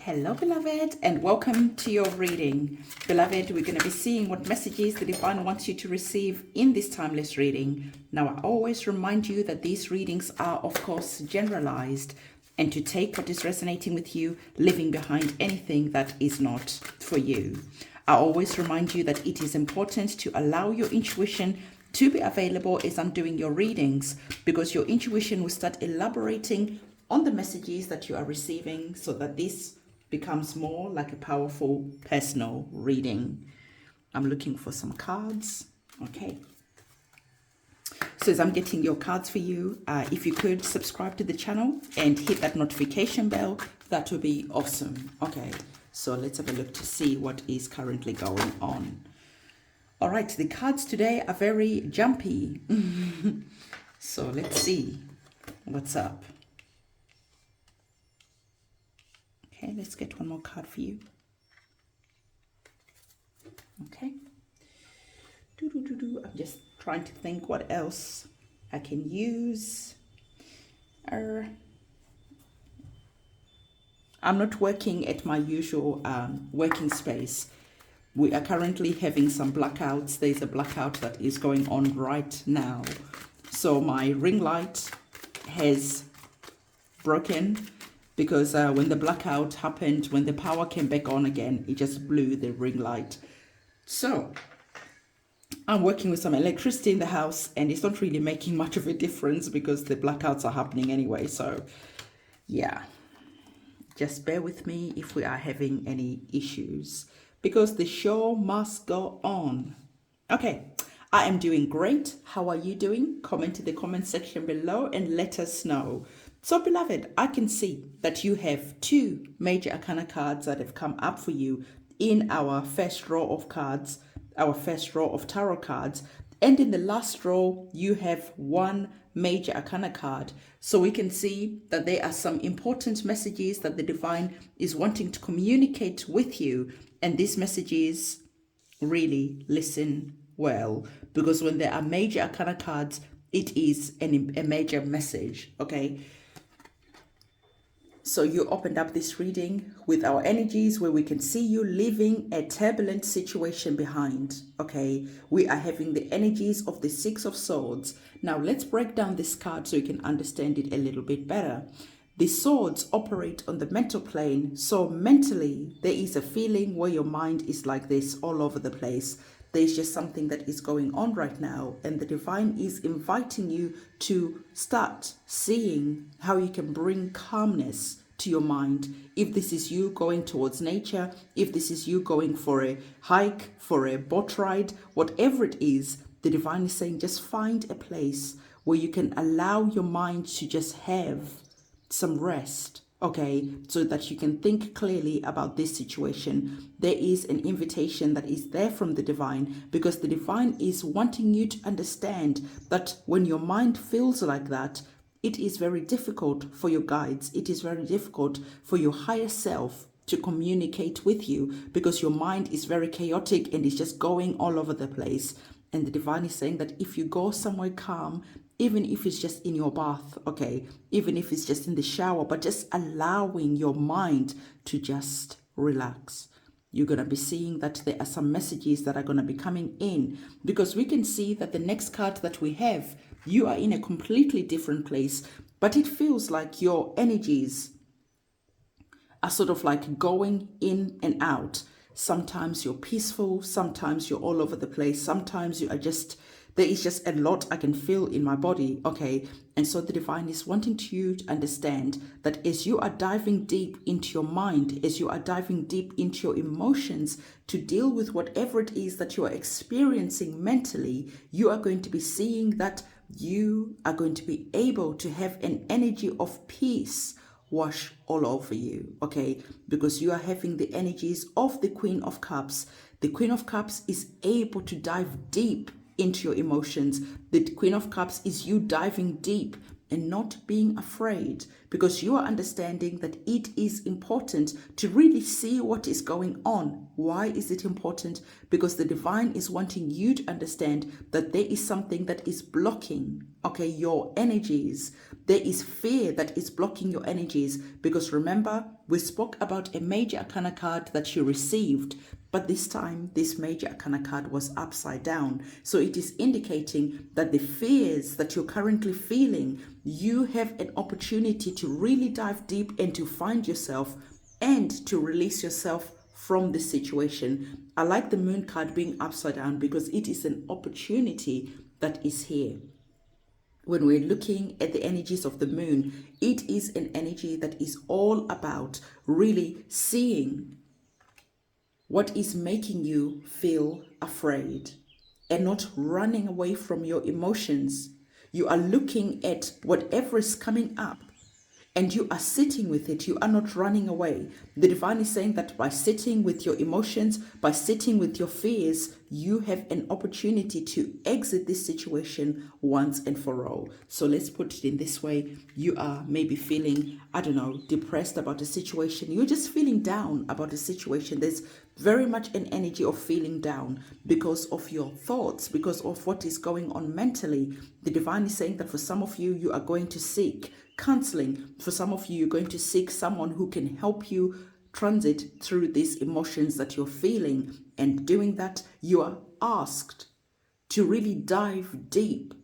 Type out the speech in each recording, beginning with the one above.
Hello, beloved, and welcome to your reading. Beloved, we're going to be seeing what messages the divine wants you to receive in this timeless reading. Now, I always remind you that these readings are, of course, generalized, and to take what is resonating with you, leaving behind anything that is not for you. I always remind you that it is important to allow your intuition to be available as I'm doing your readings, because your intuition will start elaborating on the messages that you are receiving so that this becomes more like a powerful personal reading. I'm looking for some cards. Okay. So as I'm getting your cards for you, if you could subscribe to the channel and hit that notification bell, that would be awesome. Okay. So let's have a look to see what is currently going on. All right. The cards today are very jumpy. So let's see what's up. Okay, let's get one more card for you. Okay. I'm just trying to think what else I can use. I'm not working at my usual working space. We are currently having some blackouts. There's a blackout that is going on right now. So my ring light has broken, because when the blackout happened, when the power came back on again, it just blew the ring light. So I'm working with some electricity in the house, and it's not really making much of a difference because the blackouts are happening anyway. So yeah, just bear with me if we are having any issues, because the show must go on. Okay, I am doing great. How are you doing? Comment in the comment section below and let us know. So, beloved, I can see that you have two major arcana cards that have come up for you in our first row of cards, our first row of tarot cards. And in the last row, you have one major arcana card. So we can see that there are some important messages that the divine is wanting to communicate with you. And these messages, really listen well, because when there are major arcana cards, it is a major message, okay? So you opened up this reading with our energies where we can see you leaving a turbulent situation behind. Okay, we are having the energies of the Six of Swords. Now let's break down this card so you can understand it a little bit better. The swords operate on the mental plane. So mentally, there is a feeling where your mind is like this all over the place. There's just something that is going on right now, and the divine is inviting you to start seeing how you can bring calmness to your mind. If this is you going towards nature, if this is you going for a hike, for a boat ride, whatever it is, the divine is saying just find a place where you can allow your mind to just have some rest. Okay, so that you can think clearly about this situation. There is an invitation that is there from the divine, because the divine is wanting you to understand that when your mind feels like that, it is very difficult for your guides. It is very difficult for your higher self to communicate with you, because your mind is very chaotic and is just going all over the place. And the divine is saying that if you go somewhere calm, even if it's just in your bath, okay, even if it's just in the shower, but just allowing your mind to just relax, you're going to be seeing that there are some messages that are going to be coming in, because we can see that the next card that we have, you are in a completely different place, but it feels like your energies are sort of like going in and out. Sometimes you're peaceful, sometimes you're all over the place, sometimes you are just, there is just a lot I can feel in my body, okay? And so the divine is wanting you to understand that as you are diving deep into your mind, as you are diving deep into your emotions to deal with whatever it is that you are experiencing mentally, you are going to be seeing that you are going to be able to have an energy of peace wash all over you, okay? Because you are having the energies of the Queen of Cups. The Queen of Cups is able to dive deep into your emotions. The Queen of Cups is you diving deep and not being afraid because you are understanding that it is important to really see what is going on. Why is it important? Because the divine is wanting you to understand that there is something that is blocking, okay, your energies. There is fear that is blocking your energies, because remember, we spoke about a major arcana card that you received, but this time this major arcana card was upside down. So it is indicating that the fears that you're currently feeling, you have an opportunity to really dive deep and to find yourself and to release yourself from the situation. I like the moon card being upside down because it is an opportunity that is here. When we're looking at the energies of the moon, it is an energy that is all about really seeing what is making you feel afraid and not running away from your emotions. You are looking at whatever is coming up and you are sitting with it. You are not running away. The divine is saying that by sitting with your emotions, by sitting with your fears, you have an opportunity to exit this situation once and for all. So let's put it in this way. You are maybe feeling, I don't know, depressed about a situation. You're just feeling down about a situation. There's very much an energy of feeling down because of your thoughts, because of what is going on mentally. The divine is saying that for some of you, you are going to seek counseling. For some of you, you're going to seek someone who can help you transit through these emotions that you're feeling. And doing that, you are asked to really dive deep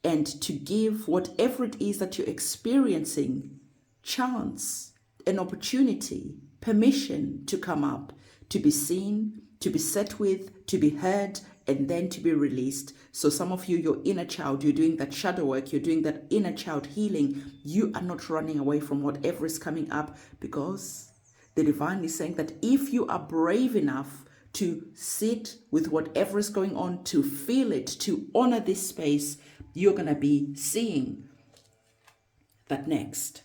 and to give whatever it is that you're experiencing chance, an opportunity, permission to come up, to be seen, to be sat with, to be heard, and then to be released. So some of you, your inner child, you're doing that shadow work, you're doing that inner child healing. You are not running away from whatever is coming up, because the divine is saying that if you are brave enough to sit with whatever is going on, to feel it, to honor this space, you're going to be seeing that next.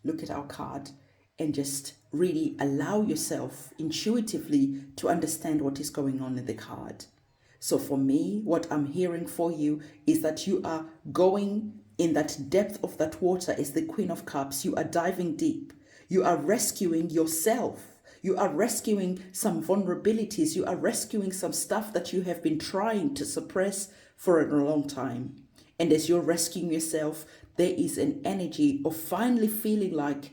Look at our card and just really allow yourself intuitively to understand what is going on in the card. So for me, what I'm hearing for you is that you are going in that depth of that water as the Queen of Cups. You are diving deep. You are rescuing yourself. You are rescuing some vulnerabilities. You are rescuing some stuff that you have been trying to suppress for a long time. And as you're rescuing yourself, there is an energy of finally feeling like,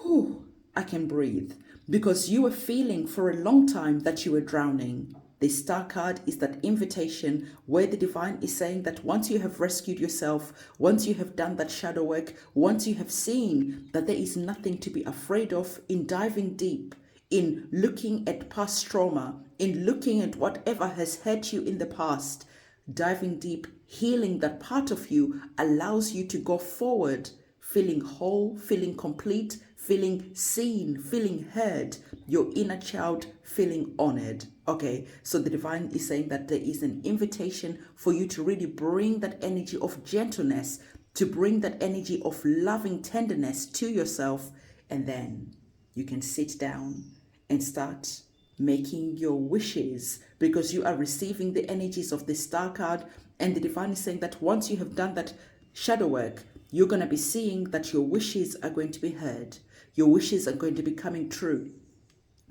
whew, I can breathe. Because you were feeling for a long time that you were drowning. The star card is that invitation where the divine is saying that once you have rescued yourself, once you have done that shadow work, once you have seen that there is nothing to be afraid of, in diving deep, in looking at past trauma, in looking at whatever has hurt you in the past, diving deep, healing that part of you allows you to go forward, feeling whole, feeling complete, feeling seen, feeling heard, your inner child feeling honored. Okay, so the divine is saying that there is an invitation for you to really bring that energy of gentleness, to bring that energy of loving tenderness to yourself, and then you can sit down and start making your wishes, because you are receiving the energies of the star card. And the divine is saying that once you have done that shadow work, you're going to be seeing that your wishes are going to be heard. Your wishes are going to be coming true.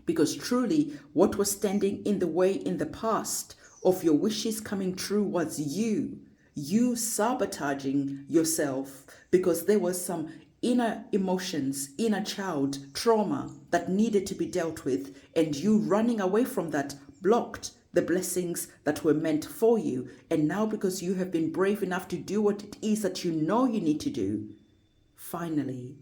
Because truly, what was standing in the way in the past of your wishes coming true was you sabotaging yourself, because there was some inner emotions, inner child trauma that needed to be dealt with, and you running away from that blocked the blessings that were meant for you. And now, because you have been brave enough to do what it is that you know you need to do, finally,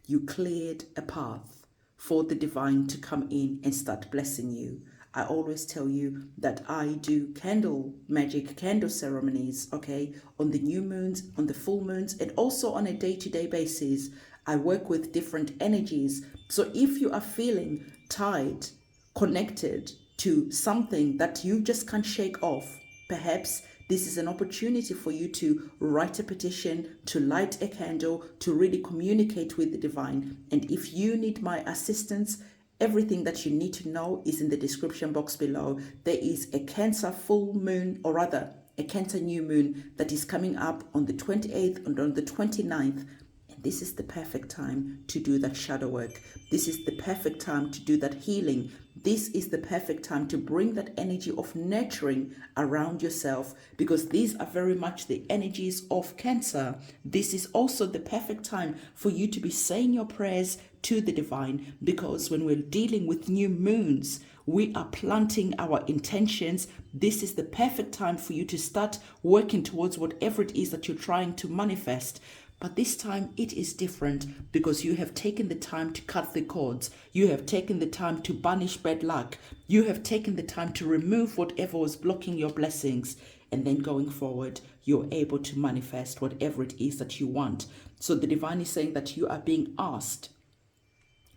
you cleared a path for the divine to come in and start blessing you. I always tell you that I do candle magic, candle ceremonies, okay, on the new moons, on the full moons, and also on a day-to-day basis. I work with different energies. So if you are feeling tied, connected to something that you just can't shake off, perhaps this is an opportunity for you to write a petition, to light a candle, to really communicate with the divine. And if you need my assistance, everything that you need to know is in the description box below. There is a Cancer full moon, or rather a Cancer new moon, that is coming up on the 28th and on the 29th. This is the perfect time to do that shadow work. This is the perfect time to do that healing. This is the perfect time to bring that energy of nurturing around yourself, because these are very much the energies of Cancer. This is also the perfect time for you to be saying your prayers to the divine, because when we're dealing with new moons, we are planting our intentions. This is the perfect time for you to start working towards whatever it is that you're trying to manifest. But this time it is different, because you have taken the time to cut the cords. You have taken the time to banish bad luck. You have taken the time to remove whatever was blocking your blessings. And then going forward, you're able to manifest whatever it is that you want. So the divine is saying that you are being asked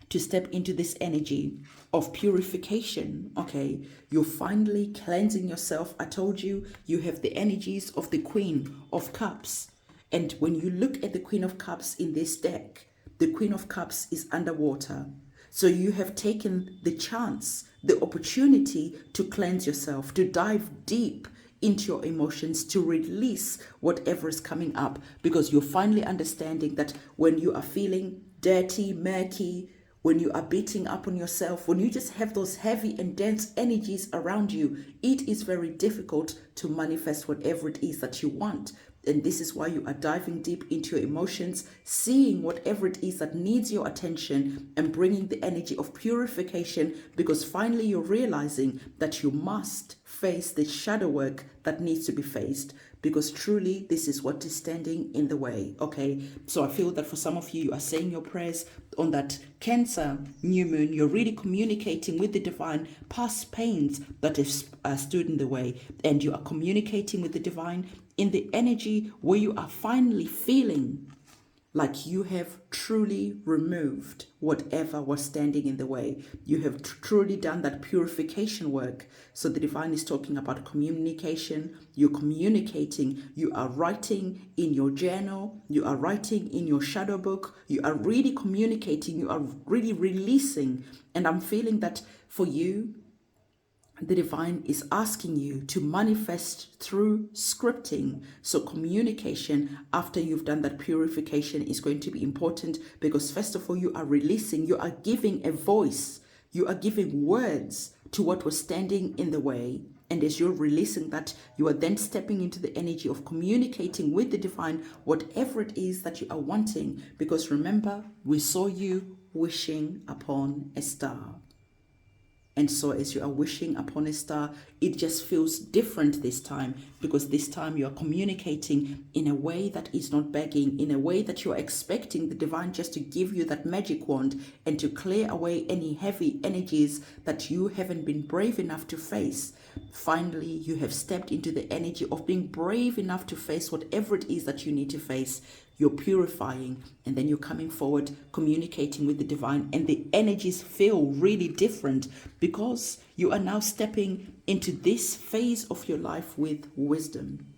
to step into this energy of purification. Okay, you're finally cleansing yourself. I told you, you have the energies of the Queen of Cups. And when you look at the Queen of Cups in this deck, the Queen of Cups is underwater. So you have taken the chance, the opportunity to cleanse yourself, to dive deep into your emotions, to release whatever is coming up, because you're finally understanding that when you are feeling dirty, murky, when you are beating up on yourself, when you just have those heavy and dense energies around you, it is very difficult to manifest whatever it is that you want. And this is why you are diving deep into your emotions, seeing whatever it is that needs your attention and bringing the energy of purification, because finally you're realizing that you must face the shadow work that needs to be faced, because truly this is what is standing in the way. Okay, so I feel that for some of you, you are saying your prayers on that Cancer new moon. You're really communicating with the divine past pains that have stood in the way, and you are communicating with the divine in the energy where you are finally feeling like you have truly removed whatever was standing in the way. You have truly done that purification work. So the divine is talking about communication. You're communicating. You are writing in your journal. You are writing in your shadow book. You are really communicating. You are really releasing. And I'm feeling that for you, the divine is asking you to manifest through scripting. So communication after you've done that purification is going to be important, because first of all, you are releasing, you are giving a voice, you are giving words to what was standing in the way. And as you're releasing that, you are then stepping into the energy of communicating with the divine, whatever it is that you are wanting. Because remember, we saw you wishing upon a star. And so as you are wishing upon a star, it just feels different this time, because this time you are communicating in a way that is not begging, in a way that you are expecting the divine just to give you that magic wand and to clear away any heavy energies that you haven't been brave enough to face. Finally, you have stepped into the energy of being brave enough to face whatever it is that you need to face. You're purifying, and then you're coming forward, communicating with the divine, and the energies feel really different, because you are now stepping into this phase of your life with wisdom.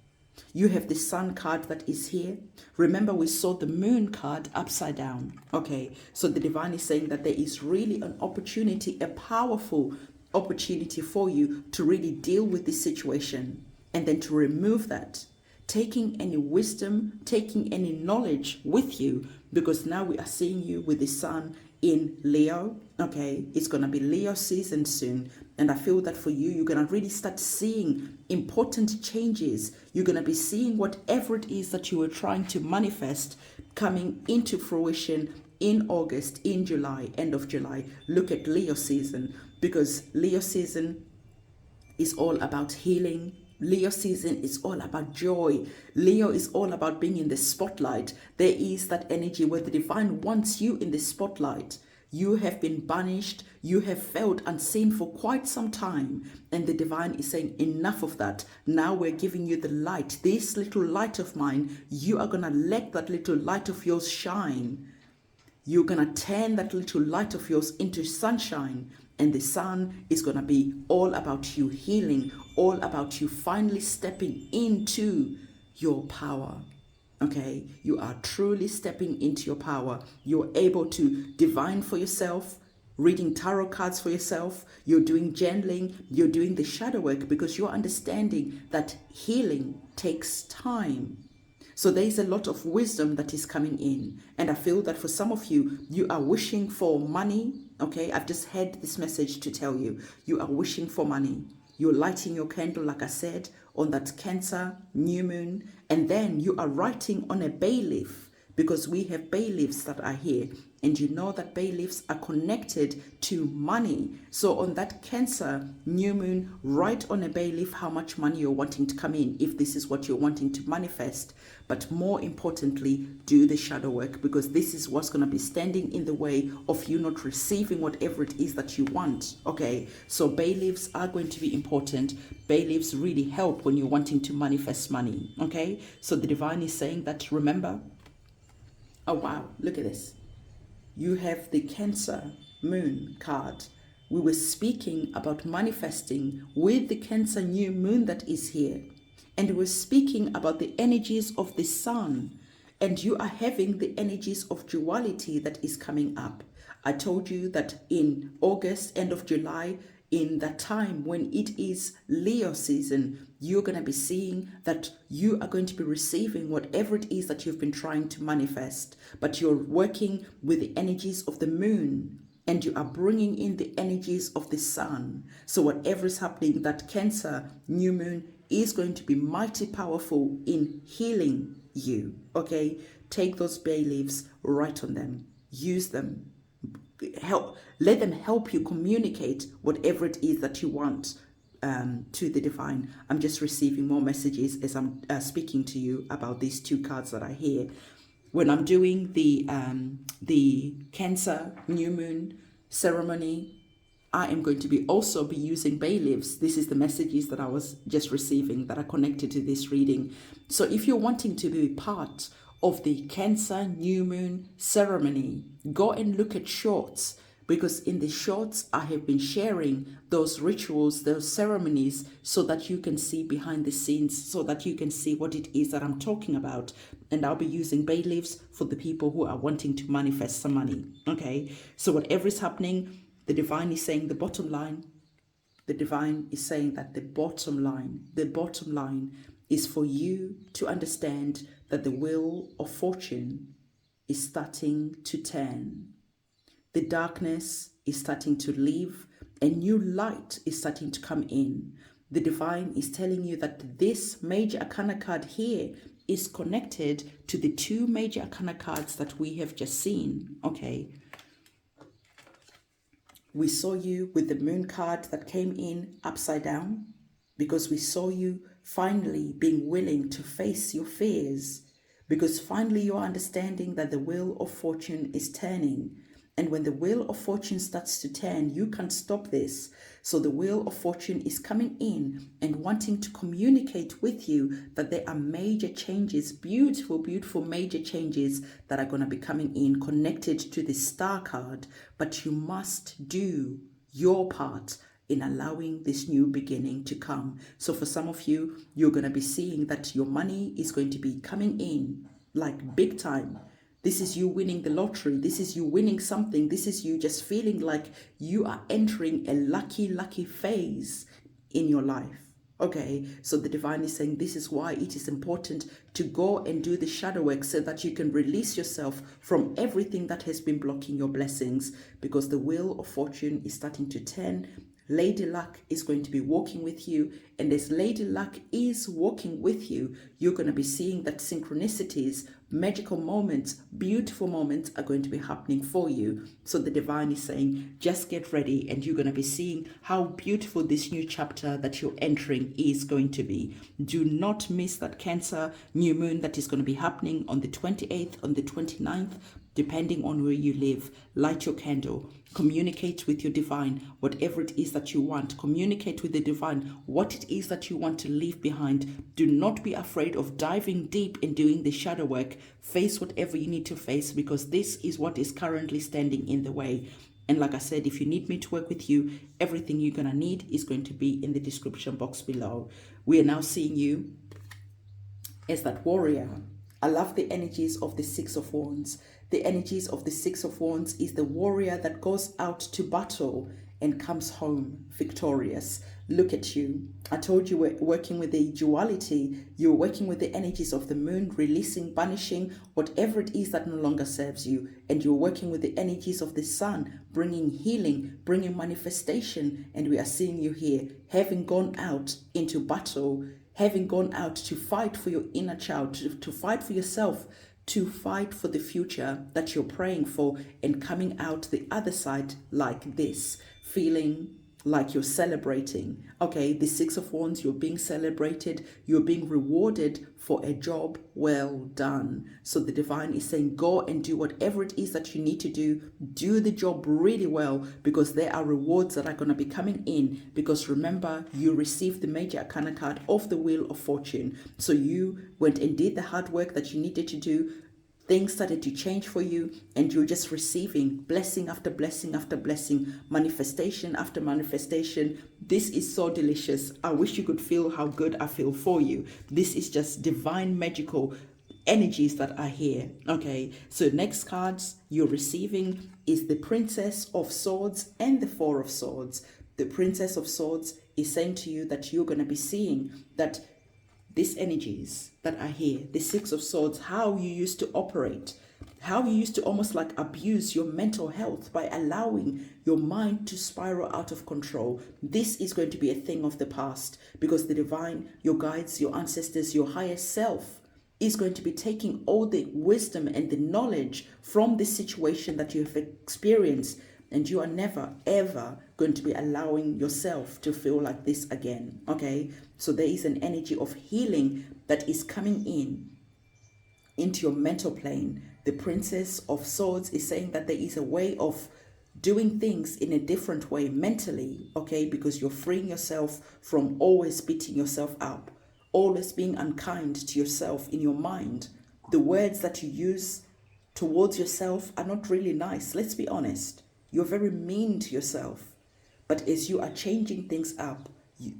You have the Sun card that is here. Remember, we saw the Moon card upside down. Okay, so the divine is saying that there is really an opportunity, a powerful opportunity for you to really deal with this situation, and then to remove that, taking any wisdom, taking any knowledge with you, because now we are seeing you with the Sun in Leo. Okay, it's going to be Leo season soon, and I feel that for you, you're going to really start seeing important changes. You're going to be seeing whatever it is that you were trying to manifest coming into fruition in August, in July, end of July. Look at Leo season, because Leo season is all about healing. Leo season is all about joy. Leo is all about being in the spotlight. There is that energy where the divine wants you in the spotlight. You have been banished. You have felt unseen for quite some time. And the divine is saying, enough of that. Now we're giving you the light. This little light of mine, you are going to let that little light of yours shine. You're going to turn that little light of yours into sunshine. And the sun is going to be all about you healing, all about you finally stepping into your power. Okay, you are truly stepping into your power. You're able to divine for yourself, reading tarot cards for yourself. You're doing journaling. You're doing the shadow work, because you're understanding that healing takes time. So there is a lot of wisdom that is coming in. And I feel that for some of you, you are wishing for money. Okay, I've just had this message to tell you, you are wishing for money. You're lighting your candle, like I said, on that Cancer, new moon. And then you are writing on a bay leaf, because we have bay leaves that are here. And you know that bay leaves are connected to money. So on that Cancer new moon, write on a bay leaf how much money you're wanting to come in, if this is what you're wanting to manifest. But more importantly, do the shadow work, because this is what's going to be standing in the way of you not receiving whatever it is that you want. Okay, so bay leaves are going to be important. Bay leaves really help when you're wanting to manifest money. Okay, so the divine is saying that, remember, oh wow, look at this. You have the Cancer moon card. We were speaking about manifesting with the Cancer new moon that is here. And we're speaking about the energies of the sun. And you are having the energies of duality that is coming up. I told you that in August, end of July, in that time when it is Leo season, you're going to be seeing that you are going to be receiving whatever it is that you've been trying to manifest, but you're working with the energies of the moon, and you are bringing in the energies of the sun. So whatever is happening, that Cancer new moon is going to be mighty powerful in healing you. Okay, take those bay leaves, write on them, use them, let them help you communicate whatever it is that you want to the divine. I'm just receiving more messages as I'm speaking to you about these two cards that are here. When I'm doing the Cancer new moon ceremony, I am going to be also be using bay leaves. This is the messages that I was just receiving that are connected to this reading. So if you're wanting to be part of the Cancer new moon ceremony, go and look at shorts, because in the shorts I have been sharing those rituals, those ceremonies, so that you can see behind the scenes, so that you can see what it is that I'm talking about. And I'll be using bay leaves for the people who are wanting to manifest some money. Okay, so whatever is happening, the divine is saying the bottom line. The divine is saying that the bottom line is for you to understand that the wheel of fortune is starting to turn. The darkness is starting to leave. A new light is starting to come in. The divine is telling you that this major arcana card here is connected to the two major arcana cards that we have just seen. Okay. We saw you with the moon card that came in upside down, because we saw you finally being willing to face your fears, because finally you are understanding that the wheel of fortune is turning. And when the wheel of fortune starts to turn, you can't stop this. So the wheel of fortune is coming in and wanting to communicate with you that there are major changes, beautiful, beautiful major changes that are going to be coming in connected to the star card. But you must do your part in allowing this new beginning to come. So for some of you, you're going to be seeing that your money is going to be coming in like big time. This is you winning the lottery. This is you winning something. This is you just feeling like you are entering a lucky phase in your life. Okay, so the divine is saying this is why it is important to go and do the shadow work, so that you can release yourself from everything that has been blocking your blessings, because the wheel of fortune is starting to turn. Lady Luck is going to be walking with you, and as Lady Luck is walking with you, you're going to be seeing that synchronicities, magical moments, beautiful moments are going to be happening for you. So the divine is saying, just get ready, and you're going to be seeing how beautiful this new chapter that you're entering is going to be. Do not miss that Cancer new moon that is going to be happening on the 28th, on the 29th, depending on where you live. Light your candle. Communicate with your divine, whatever it is that you want. Communicate with the divine, what it is that you want to leave behind. Do not be afraid of diving deep and doing the shadow work. Face whatever you need to face, because this is what is currently standing in the way. And like I said, if you need me to work with you, everything you're going to need is going to be in the description box below. We are now seeing you as that warrior. I love the energies of the Six of Wands. The energies of the Six of Wands is the warrior that goes out to battle and comes home victorious. Look at you. I told you we're working with the duality. You're working with the energies of the moon, releasing, banishing whatever it is that no longer serves you. And you're working with the energies of the sun, bringing healing, bringing manifestation. And we are seeing you here, having gone out into battle, having gone out to fight for your inner child, to fight for yourself, to fight for the future that you're praying for, and coming out the other side like this, feeling like you're celebrating. Okay, the Six of Wands, you're being celebrated, you're being rewarded for a job well done. So the divine is saying, go and do whatever it is that you need to do the job really well, because there are rewards that are going to be coming in. Because remember, you received the major arcana card of the Wheel of Fortune. So you went and did the hard work that you needed to do. Things started to change for you, and you're just receiving blessing after blessing after blessing, manifestation after manifestation. This is so delicious. I wish you could feel how good I feel for you. This is just divine, magical energies that are here. Okay, so next cards you're receiving is the Princess of Swords and the Four of Swords. The Princess of Swords is saying to you that you're going to be seeing that these energies that are here, the Six of Swords, how you used to operate, how you used to almost like abuse your mental health by allowing your mind to spiral out of control. This is going to be a thing of the past, because the divine, your guides, your ancestors, your higher self is going to be taking all the wisdom and the knowledge from this situation that you have experienced, and you are never ever going to be allowing yourself to feel like this again. Okay, so there is an energy of healing that is coming into your mental plane. The Princess of Swords is saying that there is a way of doing things in a different way mentally, okay, because you're freeing yourself from always beating yourself up, always being unkind to yourself in your mind. The words that you use towards yourself are not really nice. Let's be honest. You're very mean to yourself. But as you are changing things up,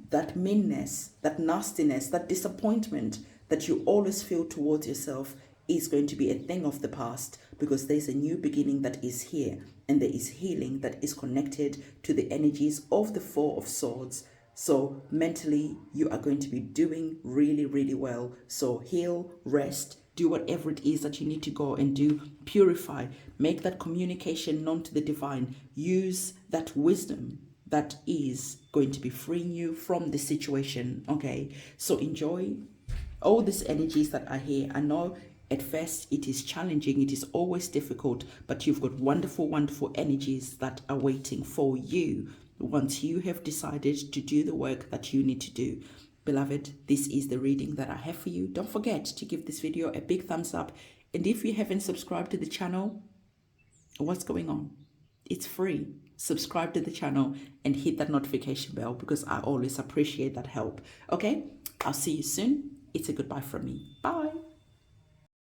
that meanness, that nastiness, that disappointment that you always feel towards yourself is going to be a thing of the past, because there's a new beginning that is here, and there is healing that is connected to the energies of the Four of Swords. So mentally, you are going to be doing really, really well. So heal, rest, do whatever it is that you need to go and do. Purify, make that communication known to the divine. Use that wisdom that is going to be freeing you from the situation. Okay, so enjoy all these energies that are here. I know at first it is challenging, it is always difficult, but you've got wonderful, wonderful energies that are waiting for you once you have decided to do the work that you need to do. Beloved, this is the reading that I have for you. Don't forget to give this video a big thumbs up. And if you haven't subscribed to the channel, what's going on? It's free. Subscribe to the channel and hit that notification bell, because I always appreciate that help. Okay, I'll see you soon. It's a goodbye from me. Bye.